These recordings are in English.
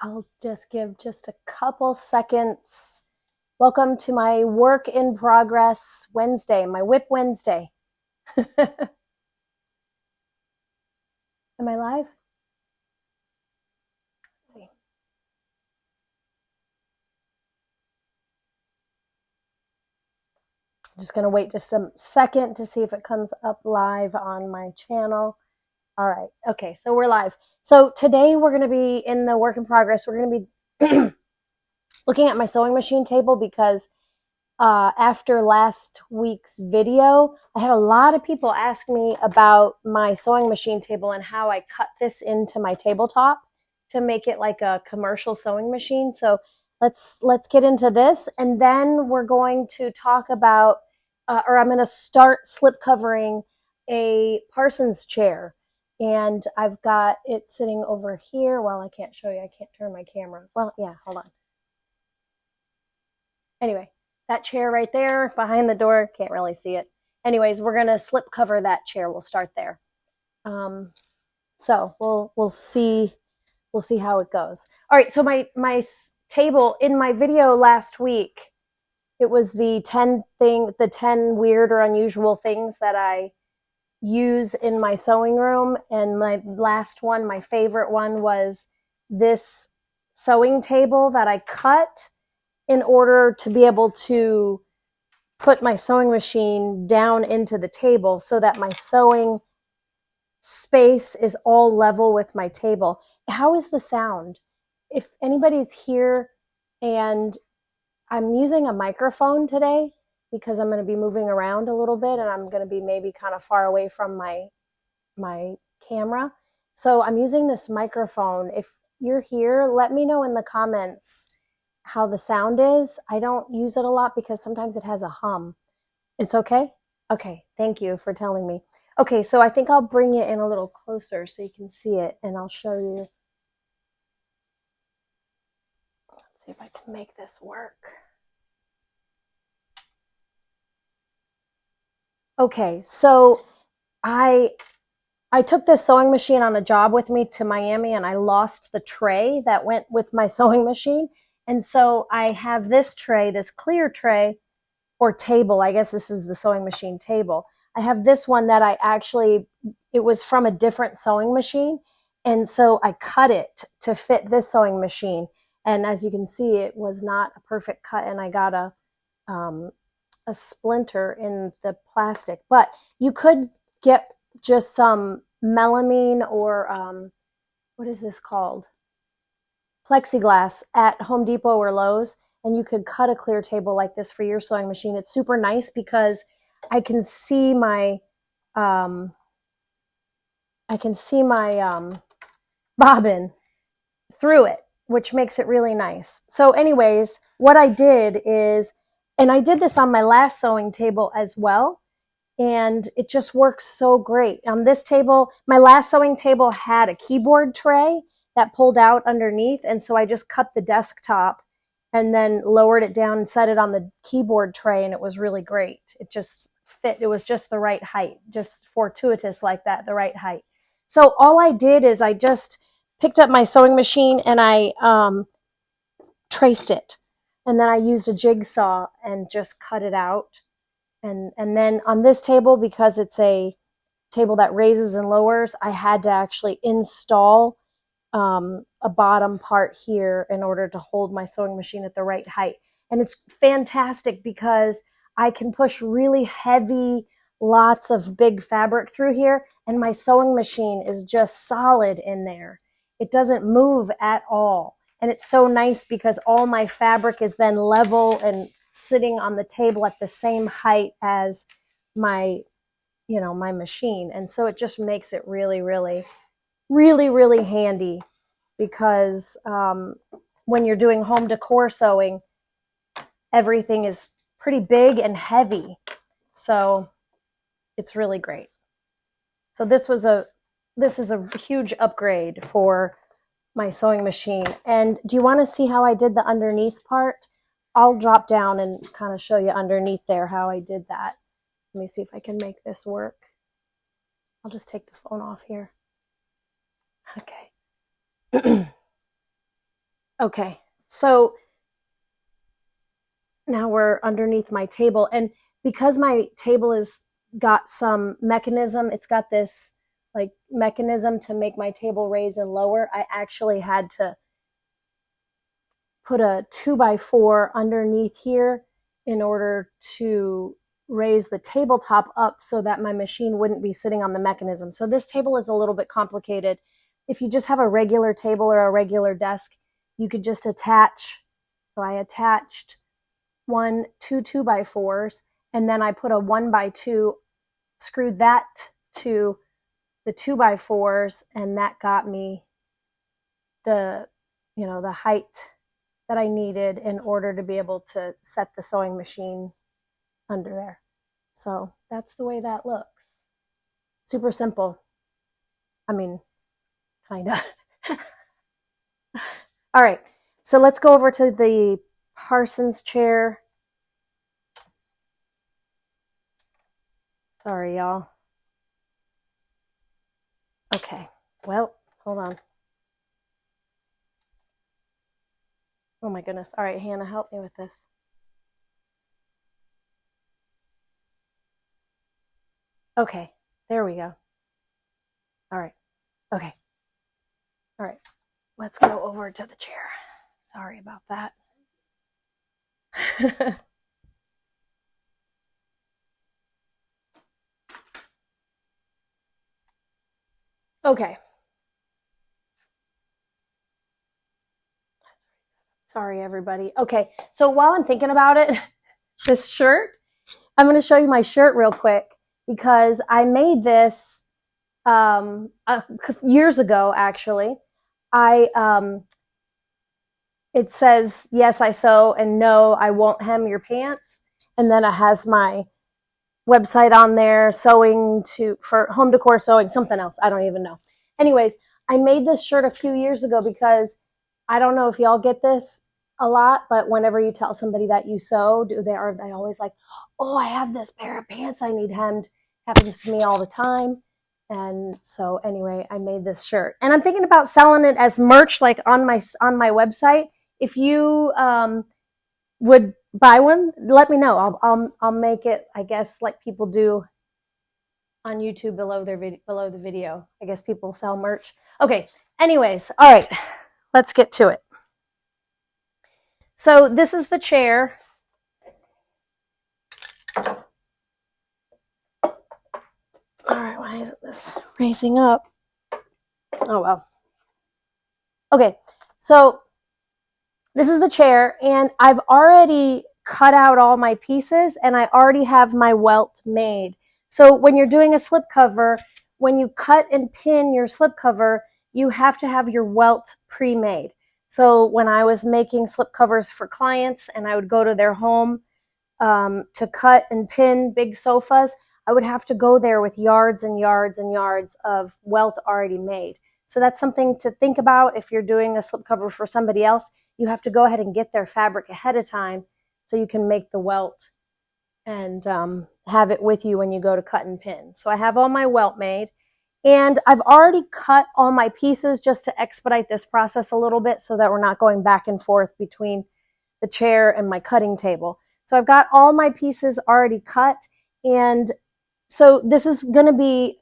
I'll just give just a couple seconds. Welcome to my work in progress Wednesday, my WIP Wednesday. Am I live? Let's see. I'm just going to wait just a second to see if it comes up live on my channel. All right. Okay, so we're live. So today we're going to be in the work in progress. We're going to be looking at my sewing machine table because after last week's video, I had a lot of people ask me about my sewing machine table and how I cut this into my tabletop to make it like a commercial sewing machine. So let's get into this, and then we're going to talk about, or I'm going to start slip covering a Parsons chair. And I've got it sitting over here. Well, I can't show you. I can't turn my camera. Well, yeah, hold on. Anyway, that chair right there behind the door, can't really see it. Anyways, we're gonna slip cover that chair. We'll start there. So we'll see how it goes. All right. So my table in my video last week, it was the 10 weird or unusual things that I use in my sewing room, and my last one, my favorite one, was this sewing table that I cut in order to be able to put my sewing machine down into the table so that my sewing space is all level with my table. How is the sound? If anybody's here, and I'm using a microphone today because I'm going to be moving around a little bit, and I'm going to be maybe kind of far away from my camera. So I'm using this microphone. If you're here, let me know in the comments how the sound is. I don't use it a lot because sometimes it has a hum. It's okay? Okay, thank you for telling me. Okay, so I think I'll bring it in a little closer so you can see it, and I'll show you. Let's see if I can make this work. Okay, so I took this sewing machine on a job with me to Miami, and I lost the tray that went with my sewing machine. And so I have this tray, this clear tray, or table. I guess this is the sewing machine table. I have this one that it was from a different sewing machine. And so I cut it to fit this sewing machine. And as you can see, it was not a perfect cut, and I got a splinter in the plastic. But you could get just some melamine or what is this called? Plexiglass at Home Depot or Lowe's, and you could cut a clear table like this for your sewing machine. It's super nice because I can see my um, bobbin through it, which makes it really nice. So anyways, what I did is, and I did this on my last sewing table as well, and it just works so great. On this table, my last sewing table had a keyboard tray that pulled out underneath, and so I just cut the desktop and then lowered it down and set it on the keyboard tray, and it was really great. It just fit. It was just the right height, just fortuitous like that, the right height. So all I did is I just picked up my sewing machine and I traced it, and then I used a jigsaw and just cut it out. And then on this table, because it's a table that raises and lowers, I had to actually install a bottom part here in order to hold my sewing machine at the right height. And it's fantastic because I can push really heavy, lots of big fabric through here, and my sewing machine is just solid in there. It doesn't move at all. And it's so nice because all my fabric is then level and sitting on the table at the same height as my, my machine. And so it just makes it really, really, really, really handy because when you're doing home decor sewing, everything is pretty big and heavy. So it's really great. So this is a huge upgrade for my sewing machine. And do you want to see how I did the underneath part? I'll drop down and kind of show you underneath there how I did that. Let me see if I can make this work. I'll just take the phone off here. Okay. Okay, so now we're underneath my table, and because my table is got some mechanism, it's got this like mechanism to make my table raise and lower. I actually had to put a 2x4 underneath here in order to raise the tabletop up so that my machine wouldn't be sitting on the mechanism. So this table is a little bit complicated. If you just have a regular table or a regular desk, you could just attach. So I attached two 2x4s, and then I put a 1x2, screwed that to the 2x4s, and that got me the, the height that I needed in order to be able to set the sewing machine under there. So that's the way that looks. Super simple. I mean, kind of. All right, so let's go over to the Parsons chair. Sorry, y'all. Okay, well, hold on. Oh my goodness. All right, Hannah, help me with this. Okay, there we go. All right, okay. All right, let's go over to the chair. Sorry about that. Okay. Sorry, everybody. Okay, so while I'm thinking about it, this shirt, I'm going to show you my shirt real quick because I made this years ago, actually. It says, yes, I sew, and no, I won't hem your pants. And then it has my website on there, sewing for home decor sewing, something else. I don't even know. Anyways, I made this shirt a few years ago because I don't know if y'all get this a lot, but whenever you tell somebody that you sew, they always like, oh, I have this pair of pants I need hemmed. Happens to me all the time. And so anyway, I made this shirt, and I'm thinking about selling it as merch, like on my website. If you would buy one, let me know. I'll make it, I guess, like people do on YouTube below the video. I guess people sell merch. Okay. Anyways, all right, let's get to it. So this is the chair. All right, why isn't this raising up? Oh well. Okay, so this is the chair, and I've already cut out all my pieces, and I already have my welt made. So when you're doing a slipcover, when you cut and pin your slipcover, you have to have your welt pre-made. So when I was making slipcovers for clients and I would go to their home to cut and pin big sofas, I would have to go there with yards and yards and yards of welt already made. So that's something to think about if you're doing a slipcover for somebody else. You have to go ahead and get their fabric ahead of time so you can make the welt and have it with you when you go to cut and pin. So I have all my welt made, and I've already cut all my pieces just to expedite this process a little bit so that we're not going back and forth between the chair and my cutting table. So I've got all my pieces already cut, and so this is going to be,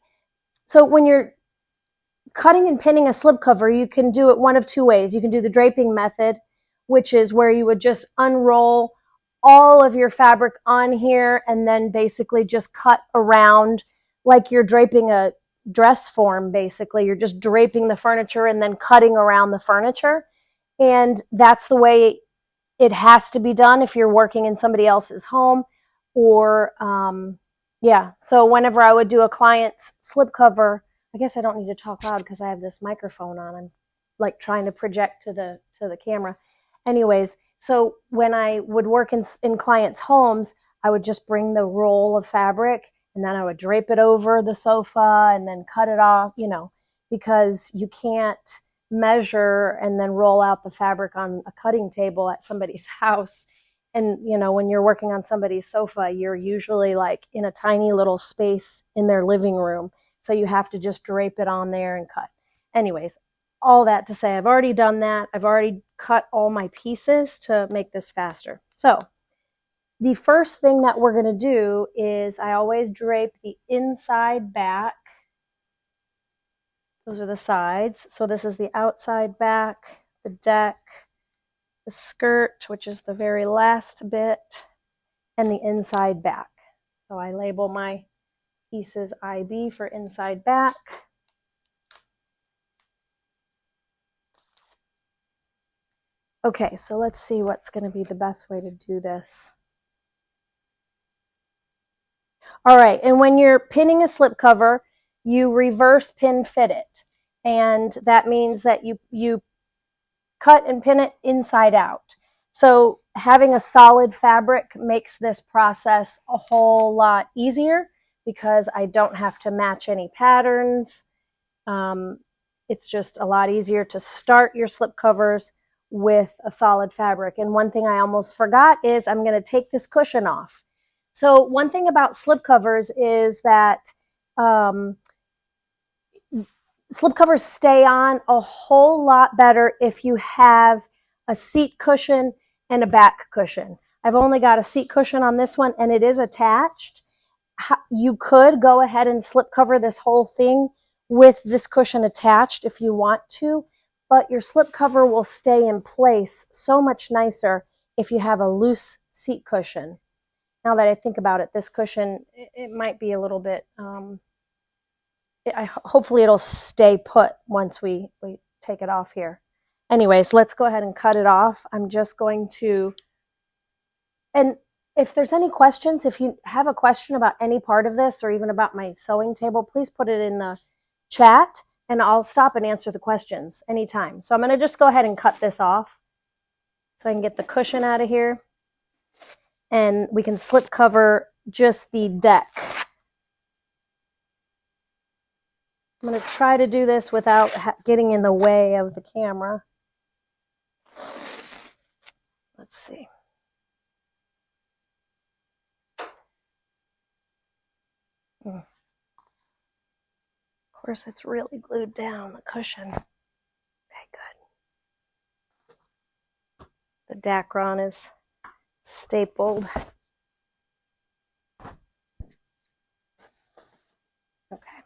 so when you're cutting and pinning a slipcover, you can do it one of two ways. You can do the draping method, which is where you would just unroll all of your fabric on here and then basically just cut around like you're draping a dress form. Basically, you're just draping the furniture and then cutting around the furniture. And that's the way it has to be done if you're working in somebody else's home. Or yeah, so whenever I would do a client's slipcover, I guess I don't need to talk loud because I have this microphone on. I'm like trying to project to the camera. Anyways, so when I would work in clients' homes, I would just bring the roll of fabric and then I would drape it over the sofa and then cut it off, because you can't measure and then roll out the fabric on a cutting table at somebody's house. And, when you're working on somebody's sofa, you're usually like in a tiny little space in their living room. So you have to just drape it on there and cut. Anyways, all that to say, I've already done that. I've already cut all my pieces to make this faster. So the first thing that we're going to do is I always drape the inside back. Those are the sides. So this is the outside back, the deck, the skirt, which is the very last bit, and the inside back. So I label my pieces IB for inside back. Okay, so let's see what's going to be the best way to do this. All right, and when you're pinning a slipcover, you reverse pin fit it. And that means that you cut and pin it inside out. So having a solid fabric makes this process a whole lot easier because I don't have to match any patterns. It's just a lot easier to start your slipcovers with a solid fabric. And one thing I almost forgot is I'm going to take this cushion off. So one thing about slipcovers is that slipcovers stay on a whole lot better if you have a seat cushion and a back cushion. I've only got a seat cushion on this one and it is attached. You could go ahead and slipcover this whole thing with this cushion attached if you want to, but your slipcover will stay in place so much nicer if you have a loose seat cushion. Now that I think about it, this cushion, it might be a little bit, hopefully it'll stay put once we take it off here. Anyways, let's go ahead and cut it off. I'm just going to, and if there's any questions, if you have a question about any part of this or even about my sewing table, please put it in the chat and I'll stop and answer the questions anytime. So I'm going to just go ahead and cut this off so I can get the cushion out of here. And we can slip cover just the deck. I'm going to try to do this without getting in the way of the camera. Let's see. Of course, it's really glued down, the cushion. Okay, good. The Dacron is stapled. Okay.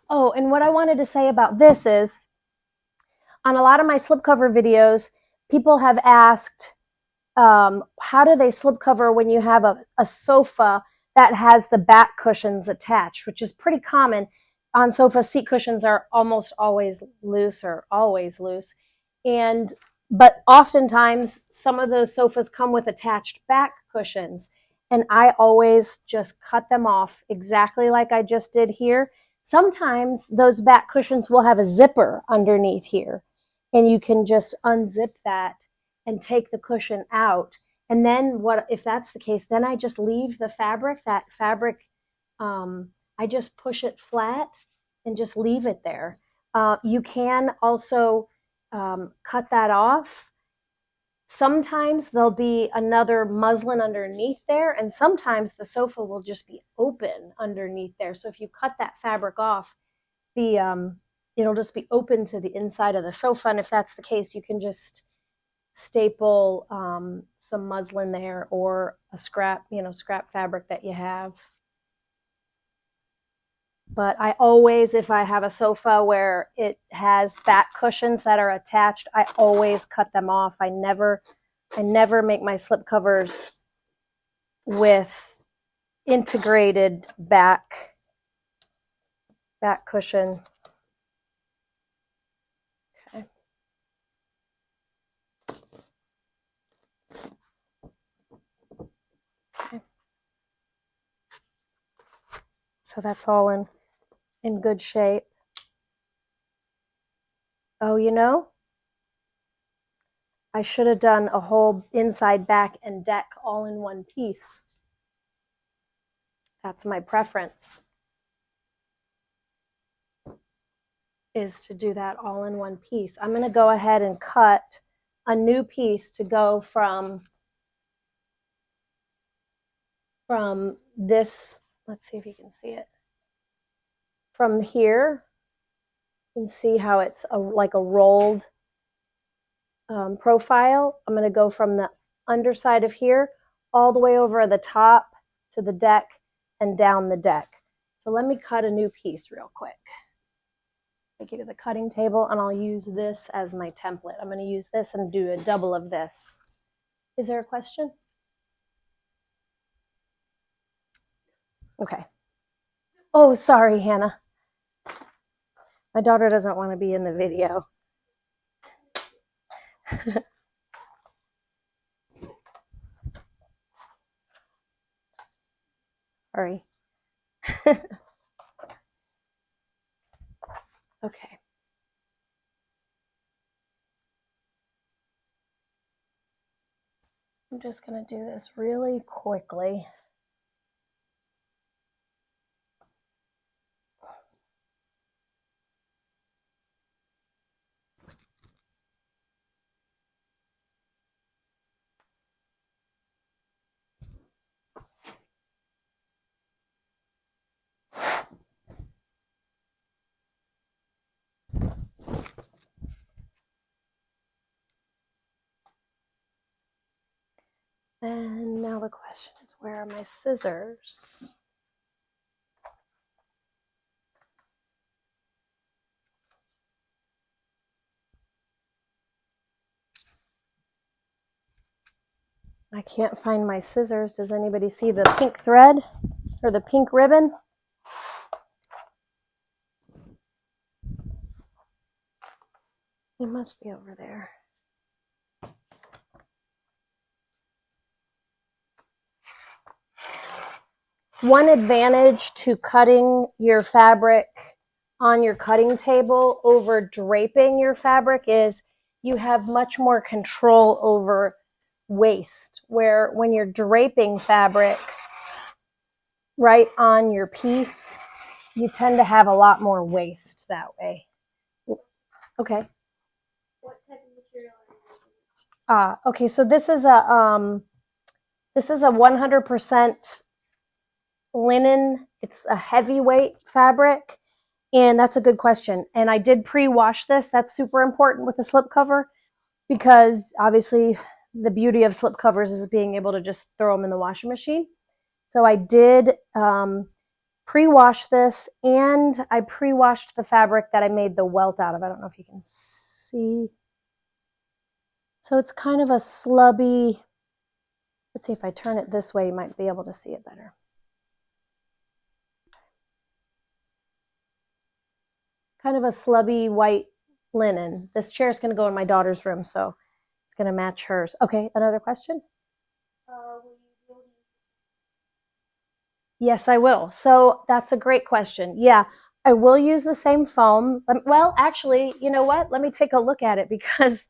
Oh, and what I wanted to say about this is, on a lot of my slipcover videos, people have asked, how do they slipcover when you have a sofa that has the back cushions attached, which is pretty common. On sofas, seat cushions are almost always loose or always loose. But oftentimes, some of those sofas come with attached back cushions. And I always just cut them off exactly like I just did here. Sometimes those back cushions will have a zipper underneath here. And you can just unzip that and take the cushion out. And then if that's the case, then I just leave the fabric, I just push it flat and just leave it there. You can also cut that off. Sometimes there'll be another muslin underneath there, and sometimes the sofa will just be open underneath there. So if you cut that fabric off, it'll just be open to the inside of the sofa. And if that's the case, you can just staple some muslin there or a scrap fabric that you have. But I always, if I have a sofa where it has back cushions that are attached, I always cut them off. I never make my slipcovers with integrated back cushion. Okay. Okay. So that's all in good shape. Oh, I should have done a whole inside, back, and deck all in one piece. That's my preference, is to do that all in one piece. I'm going to go ahead and cut a new piece to go from this. Let's see if you can see it. From here, you can see how it's like a rolled profile. I'm going to go from the underside of here all the way over the top to the deck and down the deck. So let me cut a new piece real quick. Take you to the cutting table, and I'll use this as my template. I'm going to use this and do a double of this. Is there a question? Okay. Oh, sorry, Hannah. My daughter doesn't want to be in the video. Sorry. Okay. I'm just going to do this really quickly. And now the question is, where are my scissors? I can't find my scissors. Does anybody see the pink thread or the pink ribbon? It must be over there. One advantage to cutting your fabric on your cutting table over draping your fabric is you have much more control over waste, where when you're draping fabric right on your piece, you tend to have a lot more waste that way. Okay. What type of material are you using? Okay, so this is a 100% linen. It's a heavyweight fabric, and that's a good question. And I did pre-wash this. That's super important with a slipcover, because obviously the beauty of slipcovers is being able to just throw them in the washing machine. So I did pre-wash this, and I pre-washed the fabric that I made the welt out of. I don't know if you can see. So it's kind of a slubby. Let's see if I turn it this way, you might be able to see it better. Kind of a slubby white linen. This chair is going to go in my daughter's room, so it's going to match hers. Okay, another question? Will you be able to use Yes, I will. So that's a great question. Yeah, I will use the same foam. Well, actually, you know what? Let me take a look at it, because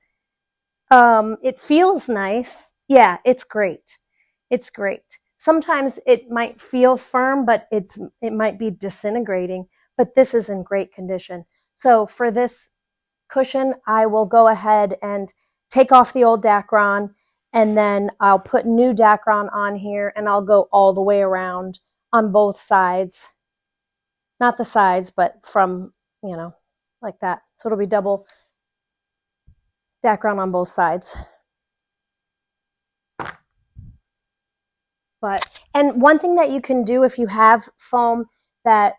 it feels nice. Yeah, it's great. It's great. Sometimes it might feel firm, but it might be disintegrating, but this is in great condition. So for this cushion, I will go ahead and take off the old Dacron, and then I'll put new Dacron on here, and I'll go all the way around on both sides. Not the sides, but from, like that. So it'll be double Dacron on both sides. And one thing that you can do if you have foam that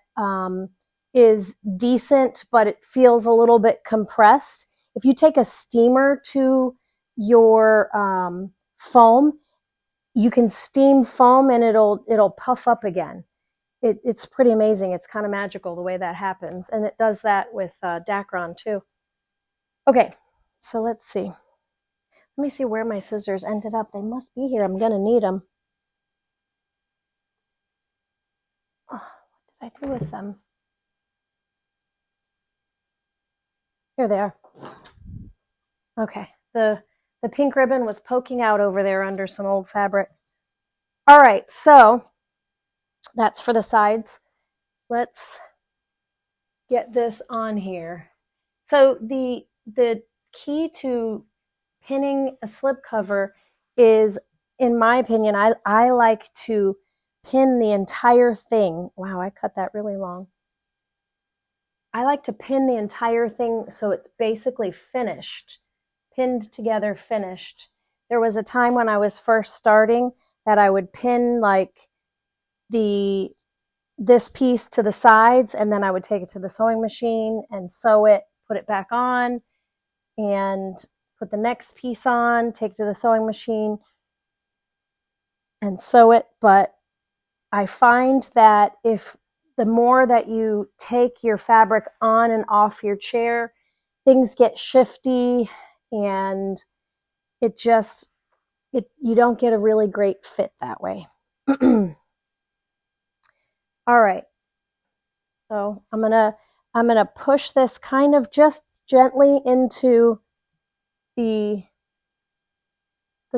is decent, but it feels a little bit compressed, if you take a steamer to your foam, you can steam foam and it'll puff up again. It's pretty amazing. It's kind of magical the way that happens, and it does that with Dacron too. Okay, so let's see. Let me see where my scissors ended up. They must be here. I'm gonna need them. Oh, what did I do with them? Here they are. Okay, the pink ribbon was poking out over there under some old fabric. All right, so that's for the sides. Let's get this on here. So the key to pinning a slipcover is, in my opinion, I like to pin the entire thing. Wow, I cut that really long. I like to pin the entire thing so it's basically finished. pinned together finished. There was a time when I was first starting that I would pin like this piece to the sides, and then I would take it to the sewing machine and sew it, put it back on, and put the next piece on, take it to the sewing machine and sew it. But I find that if the more that you take your fabric on and off your chair, things get shifty, and you don't get a really great fit that way. All right. So I'm gonna push this kind of just gently into the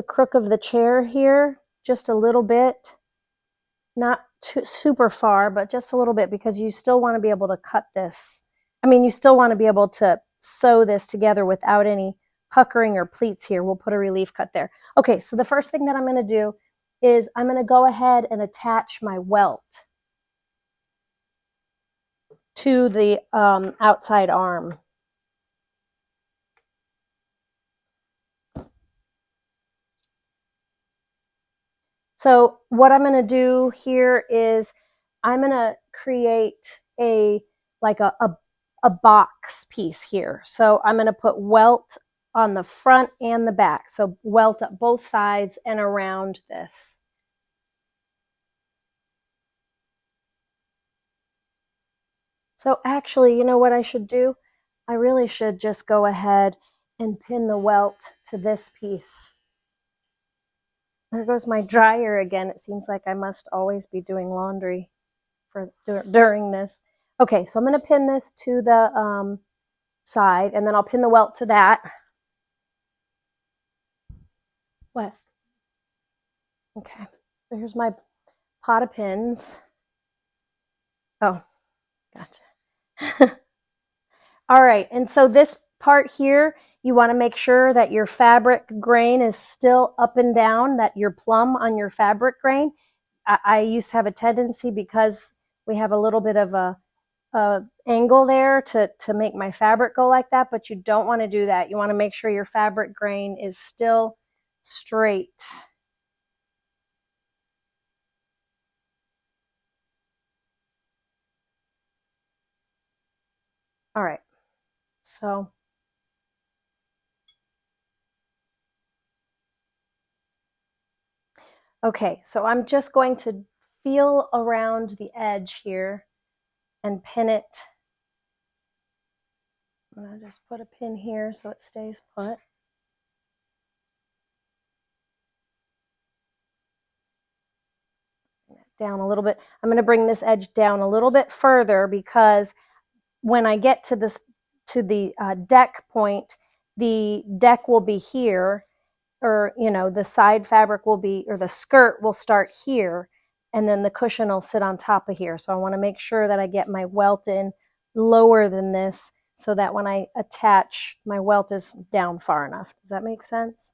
crook of the chair here, just a little bit, not too super far, but just a little bit, because you still want to be able to cut this. I mean, you still want to be able to sew this together without any puckering or pleats here. We'll put a relief cut there. Okay, so the first thing that I'm going to do is I'm going to go ahead and attach my welt to the outside arm. So what I'm going to do here is I'm going to create a box piece here. So I'm going to put welt on the front and the back. So welt up both sides and around this. So actually, you know what I should do? I really should just go ahead and pin the welt to this piece. There goes my dryer again. It seems like I must always be doing laundry during this. Okay, so I'm going to pin this to the side, and then I'll pin the welt to that. What? Okay, so here's my pot of pins. Oh, gotcha. All right, and so this part here, you want to make sure that your fabric grain is still up and down, that your plumb on your fabric grain. I used to have a tendency, because we have a little bit of a angle there, to make my fabric go like that, but you don't want to do that. You want to make sure your fabric grain is still straight. All right, so okay, so I'm just going to feel around the edge here and pin it. I'm going to just put a pin here so it stays put. Down a little bit. I'm going to bring this edge down a little bit further, because when I get to the deck point, the deck will be here, or the side fabric will be, or the skirt will start here, and then the cushion will sit on top of here. So I want to make sure that I get my welt in lower than this, so that when I attach, my welt is down far enough. Does that make sense?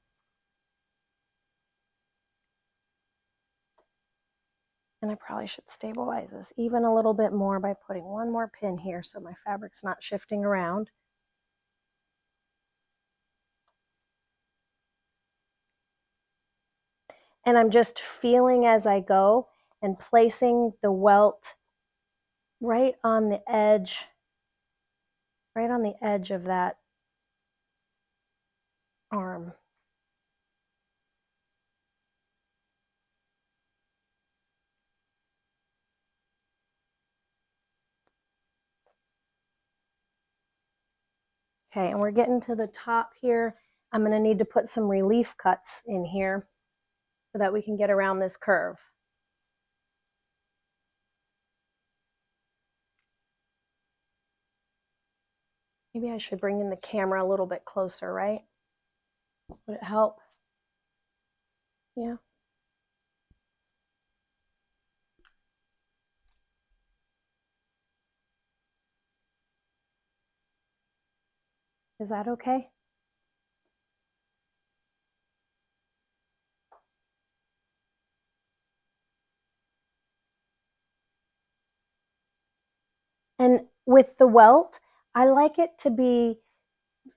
And I probably should stabilize this even a little bit more by putting one more pin here, so my fabric's not shifting around. And I'm just feeling as I go and placing the welt right on the edge of that arm. Okay, and we're getting to the top here. I'm going to need to put some relief cuts in here so that we can get around this curve. Maybe I should bring in the camera a little bit closer, right? Would it help? Yeah. Is that okay? And with the welt, I like it to be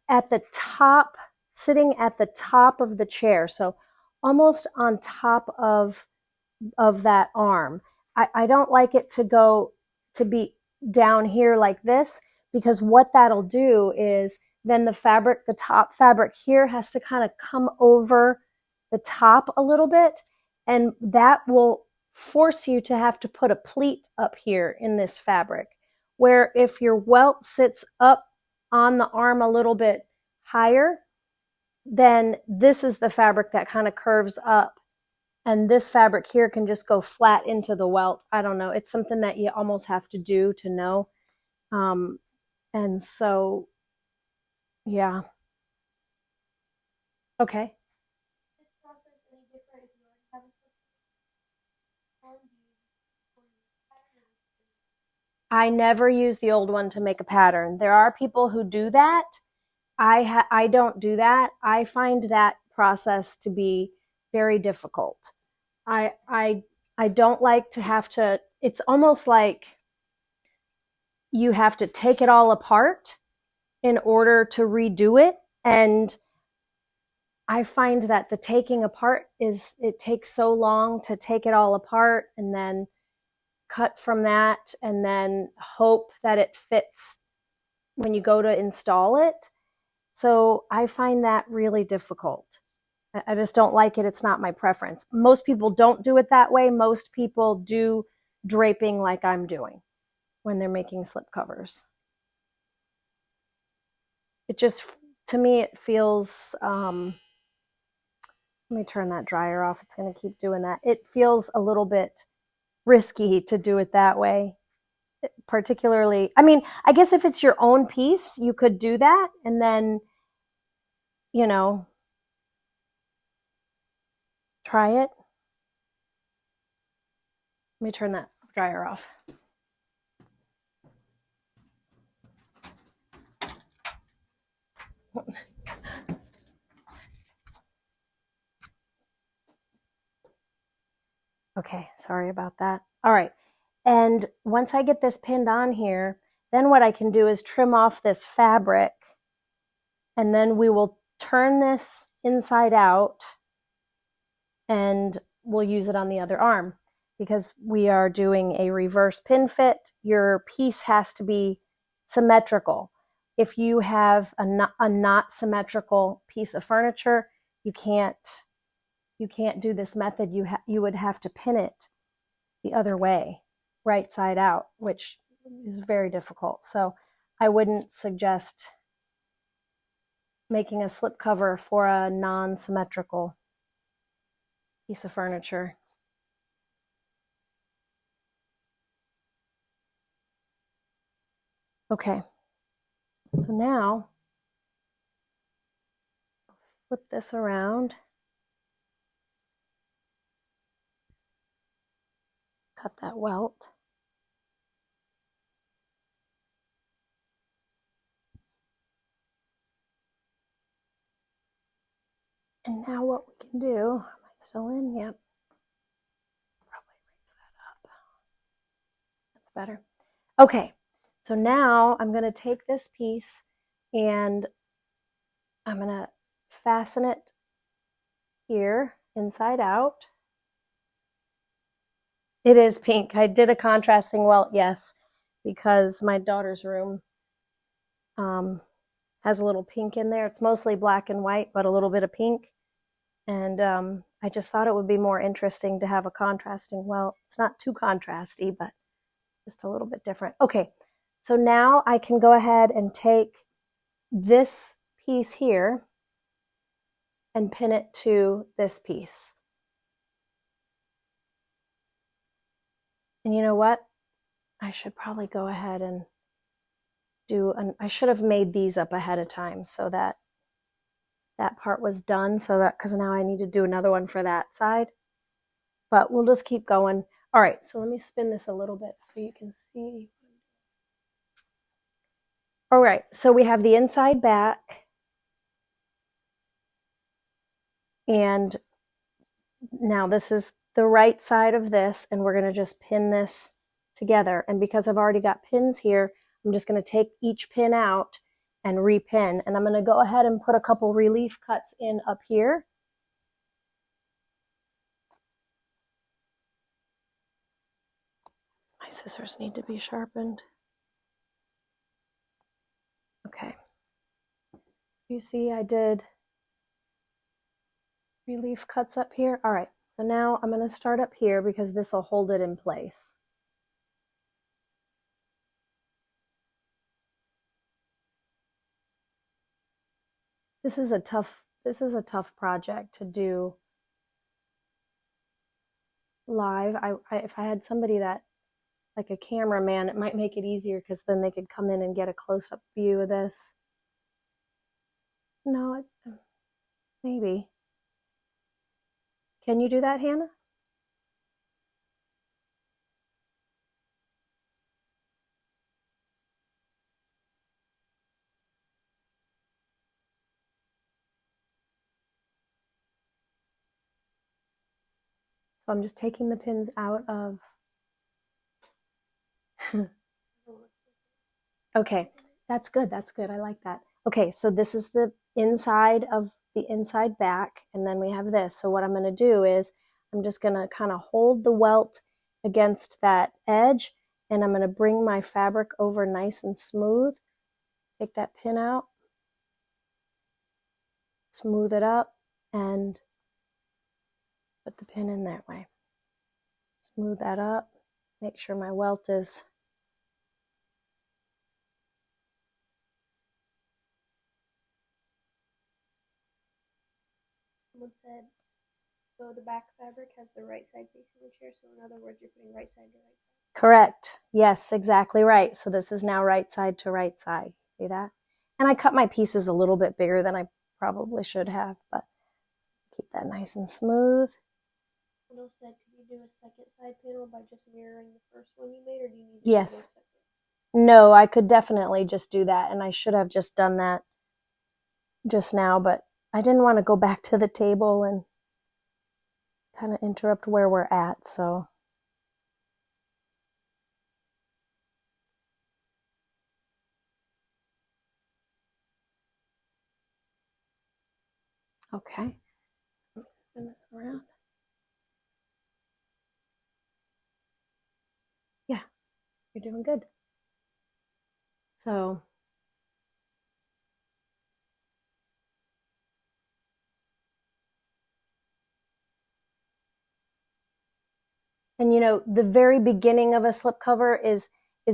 at the top sitting at the top of the chair, so almost on top of that arm. I don't like it to be down here like this, because what that'll do is then the top fabric here has to kind of come over the top a little bit, and that will force you to have to put a pleat up here in this fabric. Where if your welt sits up on the arm a little bit higher, then this is the fabric that kind of curves up, and this fabric here can just go flat into the welt. I don't know. It's something that you almost have to do to know. And so, yeah. Okay. Is this process any different if you already have a slip on? Do you for your pattern? I never use the old one to make a pattern. There are people who do that. I don't do that. I find that process to be very difficult. I I I don't like to have to. It's almost like you have to take it all apart in order to redo it, and I find that the taking apart it takes so long to take it all apart and then cut from that and then hope that it fits when you go to install it. So I find that really difficult. I just don't like it. It's not my preference. Most people don't do it that way. Most people do draping like I'm doing when they're making slip covers. It just, to me, it feels, let me turn that dryer off. It's going to keep doing that. It feels a little bit risky to do it that way. Particularly, I mean, I guess if it's your own piece, you could do that and then, you know, try it. Let me turn that dryer off. Okay, sorry about that. All right. And once I get this pinned on here, then what I can do is trim off this fabric, and then we will turn this inside out and we'll use it on the other arm. Because we are doing a reverse pin fit, your piece has to be symmetrical. If you have a not symmetrical piece of furniture, you can't do this method. You would have to pin it the other way, right side out, which is very difficult. So I wouldn't suggest making a slip cover for a non-symmetrical piece of furniture. Okay, so now flip this around, cut that welt. And now what we can do, am I still in? Yep. Probably raise that up. That's better. Okay, so now I'm going to take this piece and I'm going to fasten it here inside out. It is pink. I did a contrasting welt, yes, because my daughter's room has a little pink in there. It's mostly black and white, but a little bit of pink. And I just thought it would be more interesting to have a contrasting welt. It's not too contrasty, but just a little bit different. Okay, so now I can go ahead and take this piece here and pin it to this piece. And you know what? I should probably go ahead and I should have made these up ahead of time so that that part was done, so that, because now I need to do another one for that side. But we'll just keep going. All right, so let me spin this a little bit so you can see. All right, so we have the inside back, and now this is the right side of this, and we're going to just pin this together. And because I've already got pins here, I'm just going to take each pin out and repin. And I'm going to go ahead and put a couple relief cuts in up here. My scissors need to be sharpened. Okay. You see I did relief cuts up here. All right. So now I'm going to start up here because this will hold it in place. This is a tough project to do live. If I had somebody that, like a cameraman, it might make it easier because then they could come in and get a close-up view of this. No, maybe. Can you do that, Hannah? So I'm just taking the pins out of. Okay, that's good. That's good. I like that. Okay, so this is the inside of the inside back, and then we have this. So what I'm going to do is I'm just going to kind of hold the welt against that edge, and I'm going to bring my fabric over nice and smooth. Take that pin out, smooth it up, and put the pin in that way. Smooth that up. Make sure my welt is Someone said, so the back fabric has the right side facing the chair. So in other words, you're putting right side to right side. correct. Yes, exactly right. So this is now right side to right side. See that? And I cut my pieces a little bit bigger than I probably should have, but keep that nice and smooth. Someone else said, could you do a second side panel by just mirroring the first one you made, or do you need to Yes. do both separate? No, I could definitely just do that, and I should have just done that just now, but I didn't want to go back to the table and kind of interrupt where we're at, so. Okay, let's spin this around. Yeah, you're doing good. So, and you know, the very beginning of a slipcover is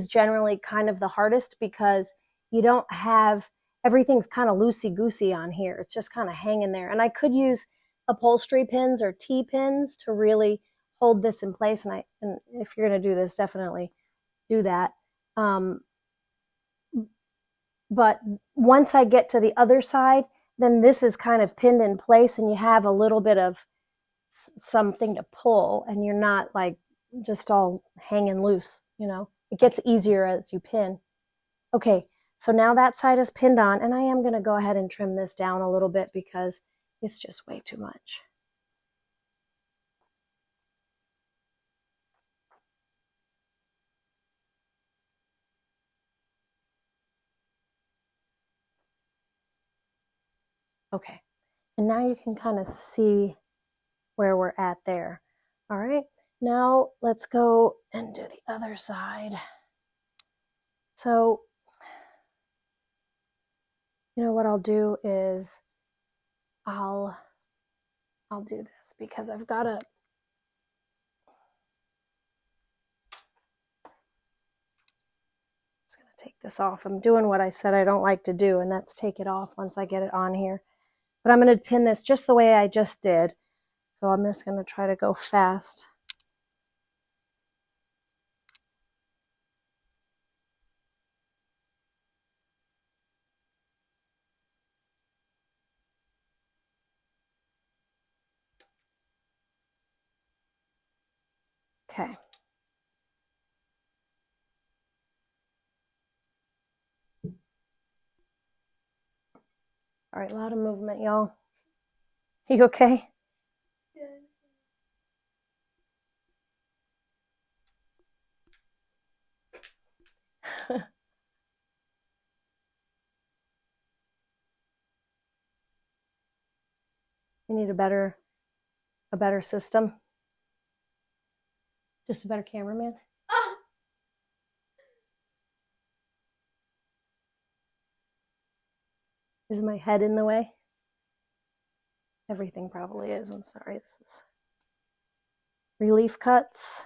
generally kind of the hardest because you don't have, everything's kind of loosey goosey on here. It's just kind of hanging there. And I could use upholstery pins or T-pins to really hold this in place. And if you're going to do this, definitely do that. But once I get to the other side, then this is kind of pinned in place and you have a little bit of something to pull and you're not like just all hanging loose, you know. It gets easier as you pin. Okay, so now that side is pinned on, and I am going to go ahead and trim this down a little bit because it's just way too much. Okay, and now you can kind of see where we're at there. All right, now let's go and do the other side. So, you know what I'll do is I'll do this because I've got to. Just going to take this off. I'm doing what I said I don't like to do, and that's take it off once I get it on here. But I'm going to pin this just the way I just did. So I'm just going to try to go fast. Okay. All right, a lot of movement, y'all. You okay? We need a better system. Just a better cameraman. Ah! Is my head in the way? Everything probably is. I'm sorry. This is relief cuts.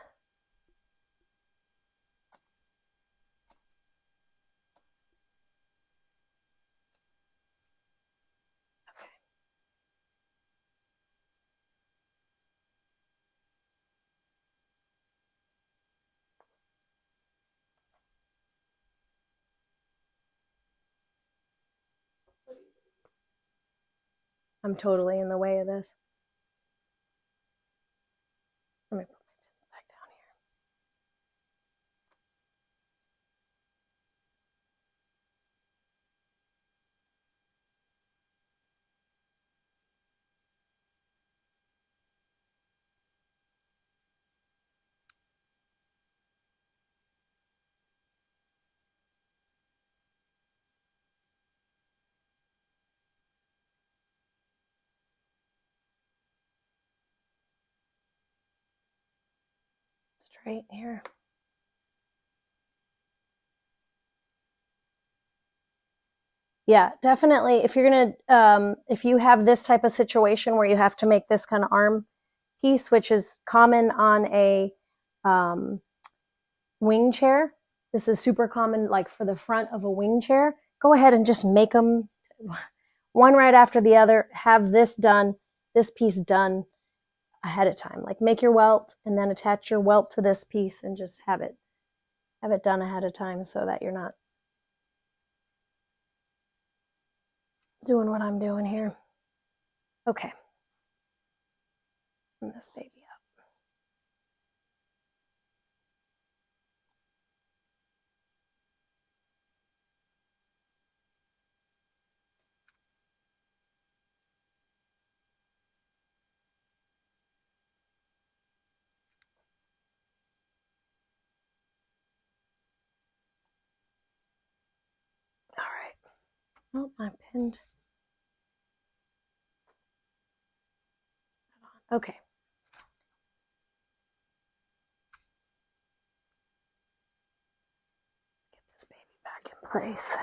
I'm totally in the way of this. Let me put my pins back down here. Straight here. Yeah, definitely. If you're gonna, if you have this type of situation where you have to make this kind of arm piece, which is common on a um, wing chair, this is super common, like for the front of a wing chair. Go ahead and just make them one right after the other. Have this done, this piece done ahead of time. Like make your welt and then attach your welt to this piece and just have it done ahead of time so that you're not doing what I'm doing here. Okay. Bring this baby up. All right. Oh, I pinned. Okay. Get this baby back in place.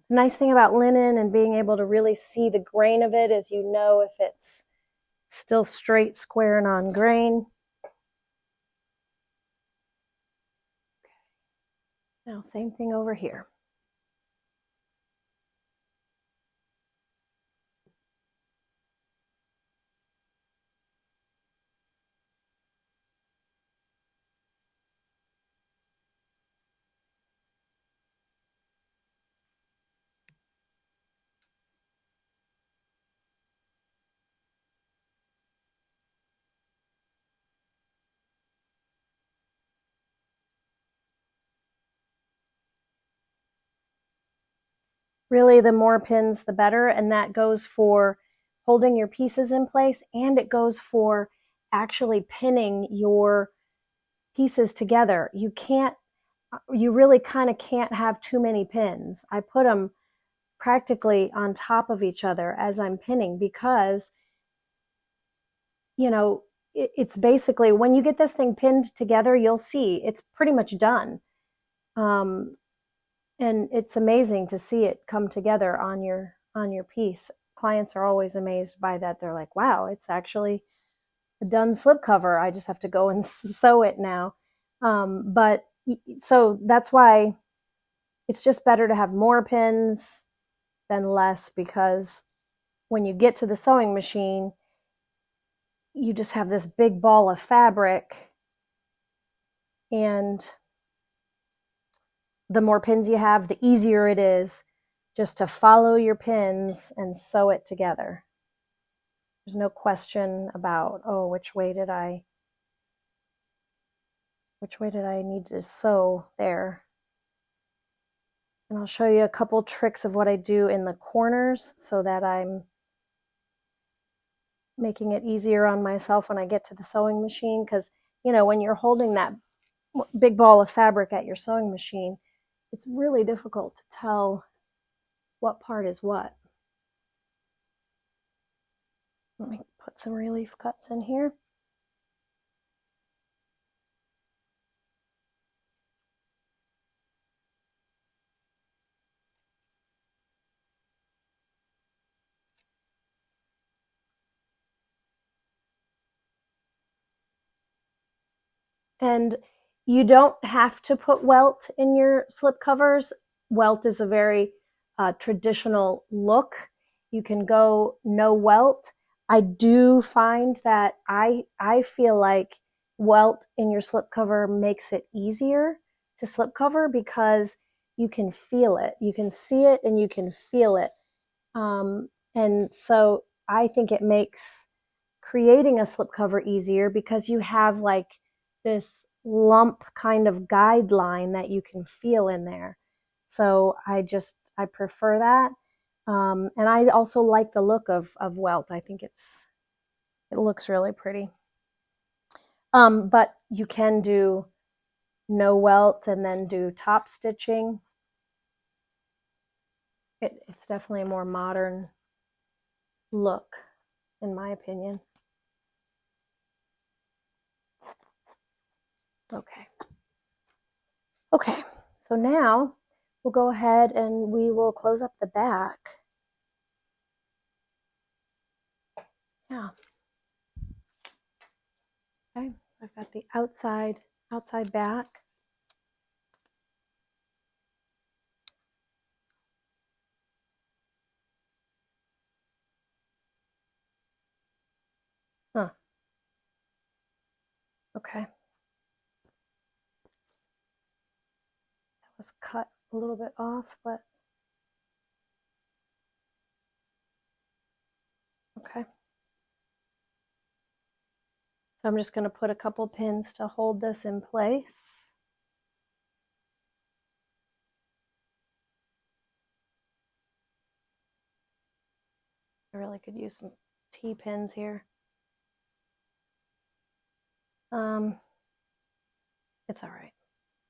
The nice thing about linen and being able to really see the grain of it is you know if it's still straight, square, and on grain. Now, same thing over here. Really, the more pins, the better, and that goes for holding your pieces in place, and it goes for actually pinning your pieces together. You really kind of can't have too many pins. I put them practically on top of each other as I'm pinning because, you know, it's basically when you get this thing pinned together, you'll see it's pretty much done. Um, and it's amazing to see it come together on your piece. Clients are always amazed by that. They're like, wow, it's actually a done slipcover. I just have to go and sew it now. But so that's why it's just better to have more pins than less, because when you get to the sewing machine, you just have this big ball of fabric, and the more pins you have, the easier it is just to follow your pins and sew it together. There's no question about, oh, which way did I need to sew there. And I'll show you a couple tricks of what I do in the corners so that I'm making it easier on myself when I get to the sewing machine. Because, you know, when you're holding that big ball of fabric at your sewing machine, it's really difficult to tell what part is what. Let me put some relief cuts in here. And you don't have to put welt in your slip covers. Welt is a very traditional look. You can go no welt. I do find that I feel like welt in your slip cover makes it easier to slip cover because you can feel it. You can see it and you can feel it. And so I think it makes creating a slipcover easier because you have like this lump kind of guideline that you can feel in there. So I prefer that. And I also like the look of welt. I think it looks really pretty. But you can do no welt and then do top stitching. It's definitely a more modern look, in my opinion. Okay. Okay, so now we'll go ahead and we will close up the back. Yeah. Okay, I've got the outside back. Huh. Okay. That was cut a little bit off, but okay. So I'm just going to put a couple pins to hold this in place. I really could use some T-pins here. It's all right.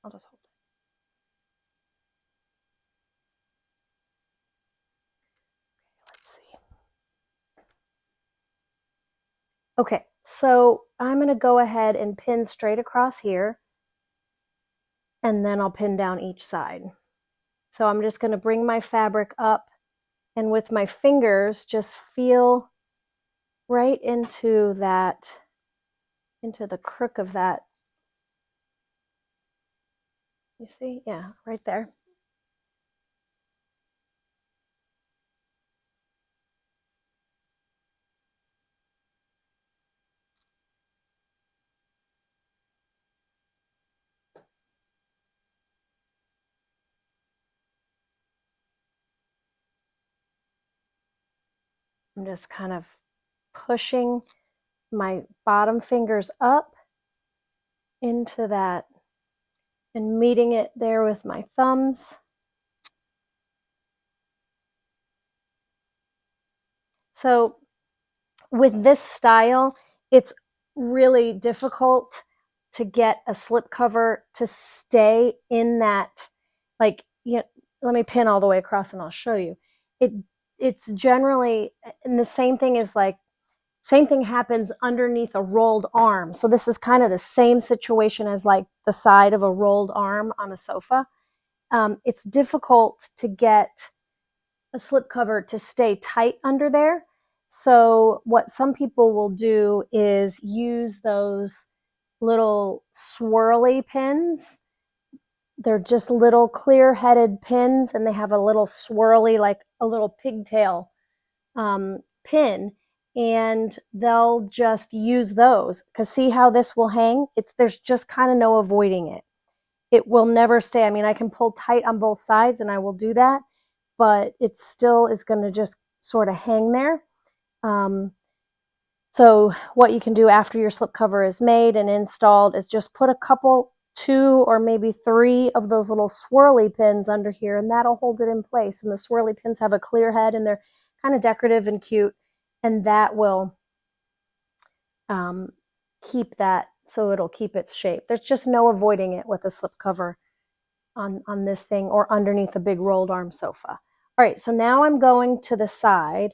I'll just hold it. Let's see. Okay, so I'm going to go ahead and pin straight across here, and then I'll pin down each side. So I'm just going to bring my fabric up and with my fingers just feel right into that, into the crook of that. You see? Yeah, right there. I'm just kind of pushing my bottom fingers up into that and meeting it there with my thumbs. So with this style, it's really difficult to get a slip cover to stay in that, like, you know, let me pin all the way across and I'll show you. It's generally, and the same thing is like, same thing happens underneath a rolled arm. So this is kind of the same situation as like the side of a rolled arm on a sofa. It's difficult to get a slip cover to stay tight under there. So what some people will do is use those little swirly pins. They're just little clear-headed pins, and they have a little swirly, like a little pigtail pin, and they'll just use those. Because see how this will hang? There's just kind of no avoiding it. It will never stay. I mean, I can pull tight on both sides, and I will do that, but it still is going to just sort of hang there. So what you can do after your slip cover is made and installed is just put a couple, 2 or maybe 3 of those little swirly pins under here, and that'll hold it in place. And the swirly pins have a clear head, and they're kind of decorative and cute, and that will keep that so it'll keep its shape. There's just no avoiding it with a slipcover on this thing or underneath a big rolled arm sofa. All right, so now I'm going to the side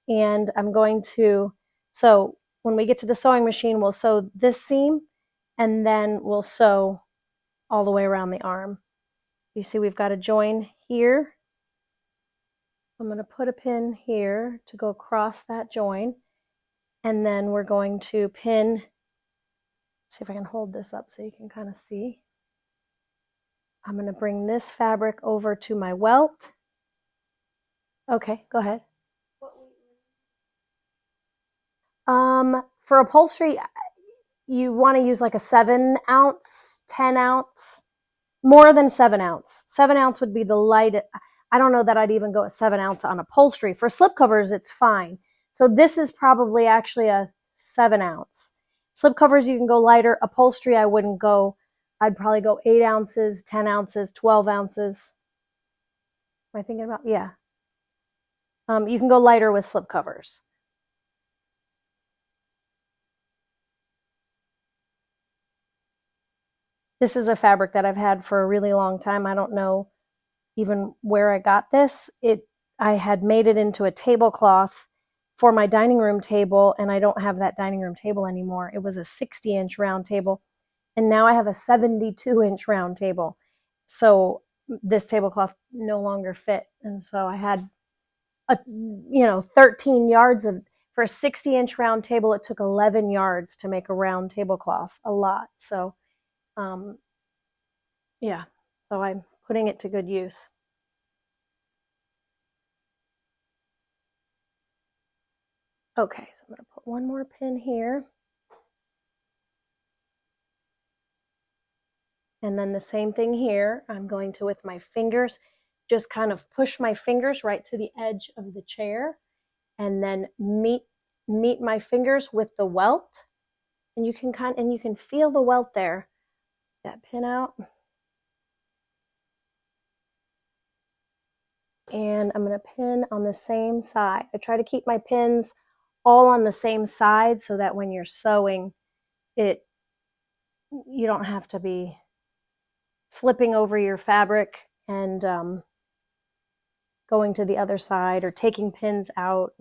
and I'm going to, so when we get to the sewing machine, we'll sew this seam and then we'll sew all the way around the arm. You see we've got a join here. I'm going to put a pin here to go across that join, and then we're going to pin, let's see if I can hold this up so you can kind of see. I'm going to bring this fabric over to my welt. Okay, go ahead. For upholstery, you want to use like a 7-ounce, 10-ounce, more than 7-ounce. 7-ounce would be the light. I don't know that I'd even go at 7-ounce on upholstery. For slipcovers, it's fine. So this is probably actually a 7-ounce. Slipcovers, you can go lighter. Upholstery, I wouldn't go. I'd probably go 8 ounces, 10 ounces, 12 ounces. Am I thinking about? Yeah. You can go lighter with slipcovers. This is a fabric that I've had for a really long time. I don't know even where I got this. I had made it into a tablecloth for my dining room table, and I don't have that dining room table anymore. It was a 60-inch round table, and now I have a 72-inch round table. So this tablecloth no longer fit, and so I had 13 yards of, for a 60-inch round table, it took 11 yards to make a round tablecloth, a lot. So yeah, so I'm putting it to good use. Okay, so I'm going to put one more pin here. And then the same thing here. I'm going to, with my fingers, just kind of push my fingers right to the edge of the chair and then meet my fingers with the welt. And you can feel the welt there. That pin out. And I'm going to pin on the same side. I try to keep my pins all on the same side so that when you're sewing, you don't have to be flipping over your fabric and going to the other side or taking pins out.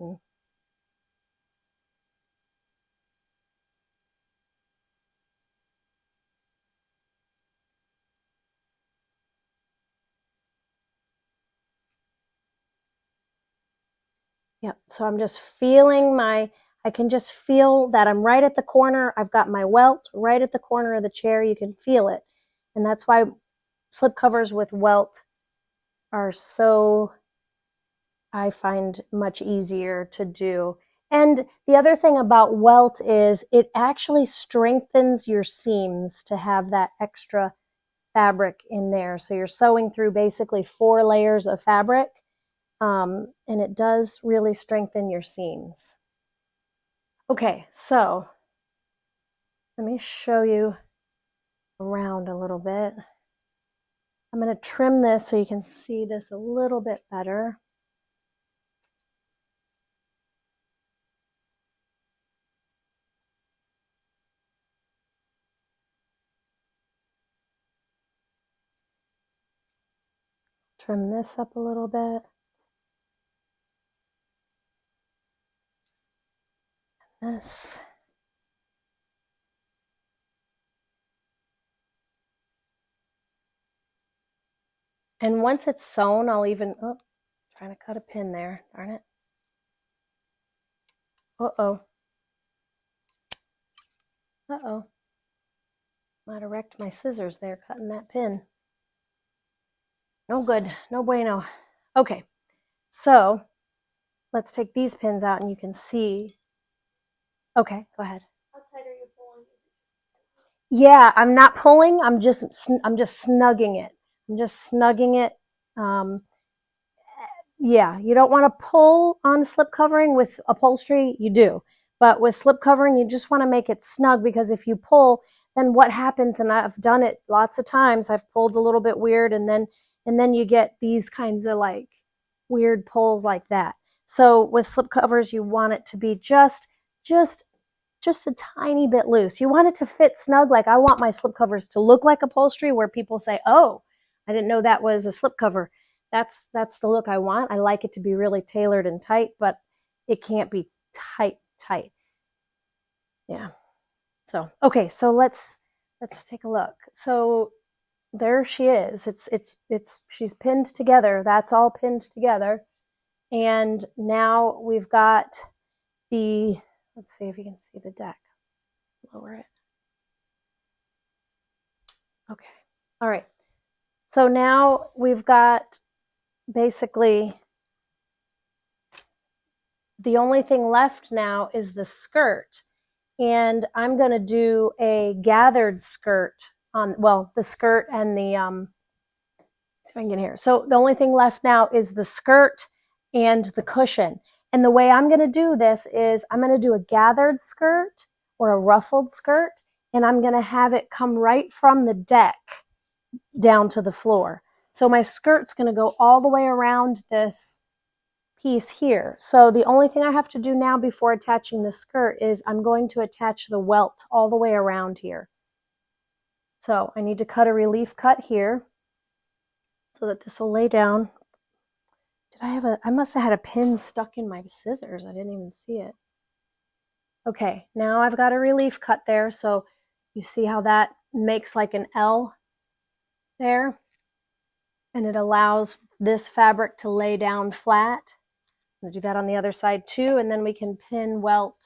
Yep, so I'm just feeling I can just feel that I'm right at the corner. I've got my welt right at the corner of the chair. You can feel it. And that's why slipcovers with welt are so, I find, much easier to do. And the other thing about welt is it actually strengthens your seams to have that extra fabric in there. So you're sewing through basically 4 layers of fabric. And it does really strengthen your seams. Okay, so let me show you around a little bit. I'm going to trim this so you can see this a little bit better. Trim this up a little bit. This. And once it's sewn, I'll even, trying to cut a pin there, darn it. Uh-oh. Uh-oh. Might have wrecked my scissors there, cutting that pin. No good, no bueno. Okay, so let's take these pins out and you can see. Okay, go ahead. How tight are you pulling? Yeah, I'm not pulling. I'm just snugging it. I'm just snugging it. Yeah, you don't want to pull on slip covering. With upholstery, you do. But with slip covering, you just want to make it snug, because if you pull, then what happens, and I've done it lots of times, I've pulled a little bit weird, and then you get these kinds of like weird pulls like that. So with slip covers, you want it to be just just a tiny bit loose. You want it to fit snug. Like I want my slipcovers to look like upholstery where people say, oh, I didn't know that was a slipcover. That's the look I want. I like it to be really tailored and tight, but it can't be tight. Yeah. So, okay, so let's take a look. So there she is. She's pinned together. That's all pinned together. And now we've got let's see if you can see the deck. Lower it. Okay. All right. So now we've got basically the only thing left now is the skirt. And I'm going to do a gathered skirt on, well, the skirt and the, see if I can get here. So the only thing left now is the skirt and the cushion. And the way I'm going to do this is I'm going to do a gathered skirt or a ruffled skirt, and I'm going to have it come right from the deck down to the floor. So my skirt's going to go all the way around this piece here. So the only thing I have to do now before attaching the skirt is I'm going to attach the welt all the way around here. So I need to cut a relief cut here so that this will lay down. I must have had a pin stuck in my scissors. I didn't even see it. Okay, now I've got a relief cut there. So you see how that makes like an L there? And it allows this fabric to lay down flat. We'll do that on the other side too, and then we can pin welt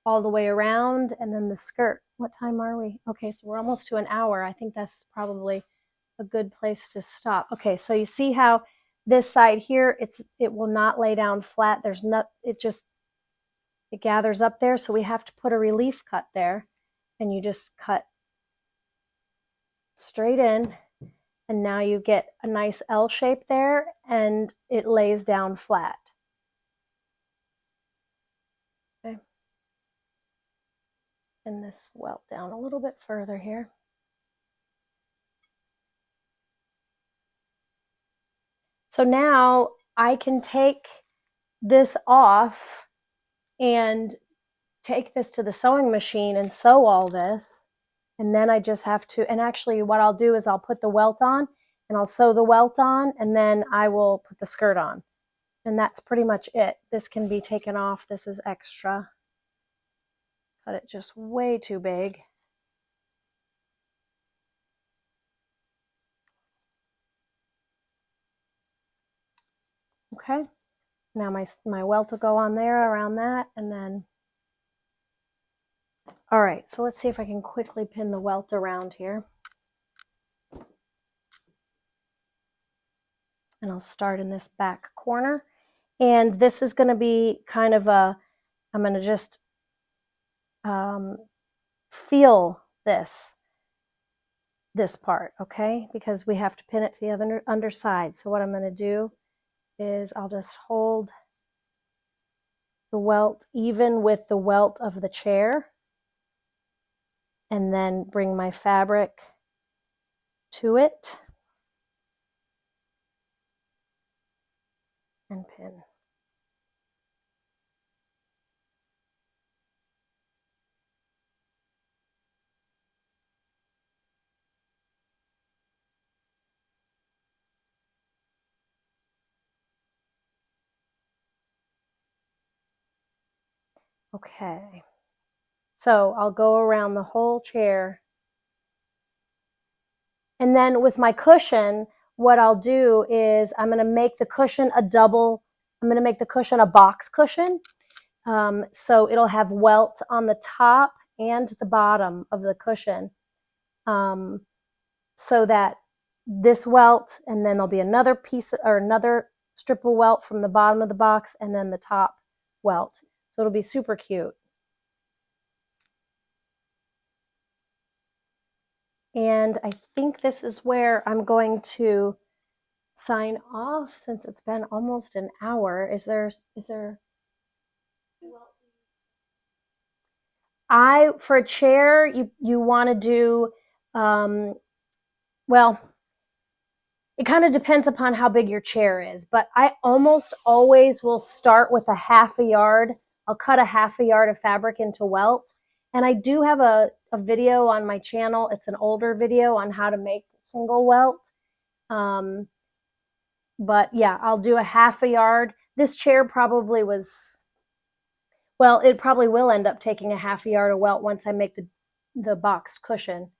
all the way around, and then the skirt. What time are we? Okay, so we're almost to an hour. I think that's probably a good place to stop. Okay, so you see how this side here, it will not lay down flat. It gathers up there, so we have to put a relief cut there, and you just cut straight in, and now you get a nice L shape there, and it lays down flat. Okay. And this welt down a little bit further here. So now I can take this off and take this to the sewing machine and sew all this. And then I just have to, and actually what I'll do is I'll put the welt on and I'll sew the welt on, and then I will put the skirt on. And that's pretty much it. This can be taken off. This is extra. Cut it just way too big. Okay, now my welt will go on there around that, and then, all right, so let's see if I can quickly pin the welt around here. And I'll start in this back corner. And this is going to be kind of I'm going to just feel this part, okay? Because we have to pin it to the other underside. So what I'm going to do is I'll just hold the welt even with the welt of the chair, and then bring my fabric to it and pin. Okay, so I'll go around the whole chair. And then with my cushion, what I'll do is I'm going to make the cushion I'm going to make the cushion a box cushion. So it'll have welt on the top and the bottom of the cushion. So that this welt, and then there'll be another piece or another strip of welt from the bottom of the box, and then the top welt. So it'll be super cute. And I think this is where I'm going to sign off since it's been almost an hour. Is there for a chair, you want to do, well, it kind of depends upon how big your chair is, but I almost always will start with a half a yard. I'll cut a half a yard of fabric into welt, And I do have a video on my channel. It's an older video on how to make single welt. But yeah, I'll do a half a yard. This chair probably was, well, it probably will end up taking a half a yard of welt once I make the boxed cushion.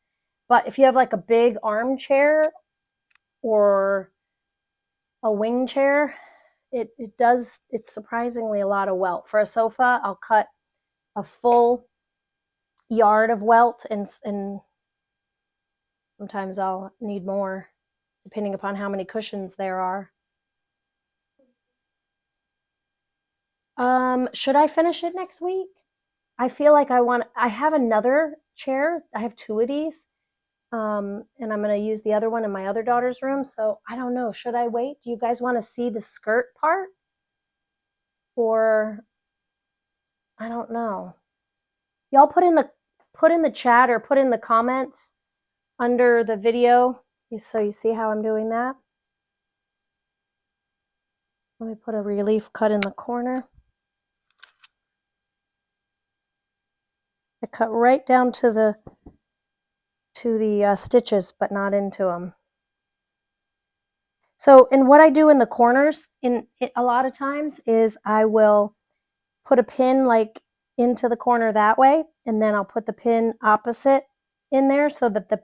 But if you have like a big armchair or a wing chair, it's surprisingly a lot of welt. For a sofa, I'll cut a full yard of welt, and sometimes I'll need more depending upon how many cushions there are. Should I finish it next week? I feel like I have another chair. I have two of these. And I'm going to use the other one in my other daughter's room. So I don't know. Should I wait? Do you guys want to see the skirt part? Or I don't know. Y'all put in the chat or put in the comments under the video so you see how I'm doing that. Let me put a relief cut in the corner. I cut right down to the stitches, but not into them. So, and what I do in the corners a lot of times is I will put a pin like into the corner that way, and then I'll put the pin opposite in there so that the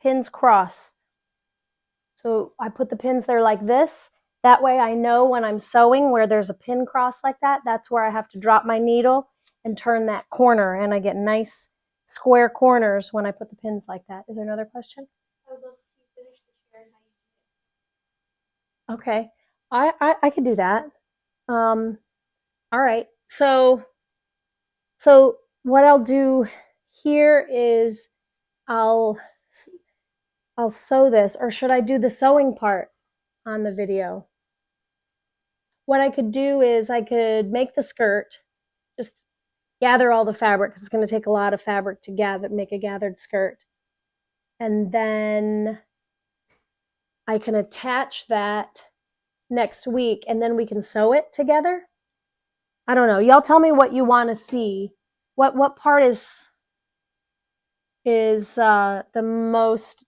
pins cross. So I put the pins there like this. That way I know when I'm sewing where there's a pin cross like that, that's where I have to drop my needle and turn that corner, and I get nice square corners when I put the pins like that. Is there another question? I would love to see you finish the chair and how you do it. Okay, I could do that. All right, so what I'll do here is I'll sew this, or should I do the sewing part on the video? What I could do is I could make the skirt, just gather all the fabric because it's going to take a lot of fabric to make a gathered skirt, and then I can attach that next week, and then we can sew it together. I don't know. Y'all tell me what you want to see. What part is the most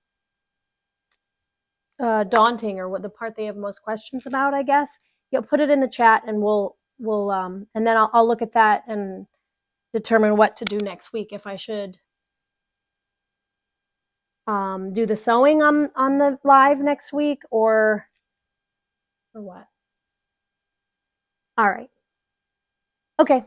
daunting, or what the part they have most questions about, I guess. You'll put it in the chat, and we'll and then I'll look at that and determine what to do next week, if I should do the sewing on the live next week or what. All right. Okay.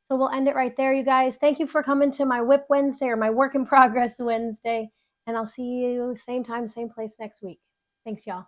So we'll end it right there, you guys. Thank you for coming to my WIP Wednesday, or my Work in Progress Wednesday, and I'll see you same time, same place next week. Thanks, y'all.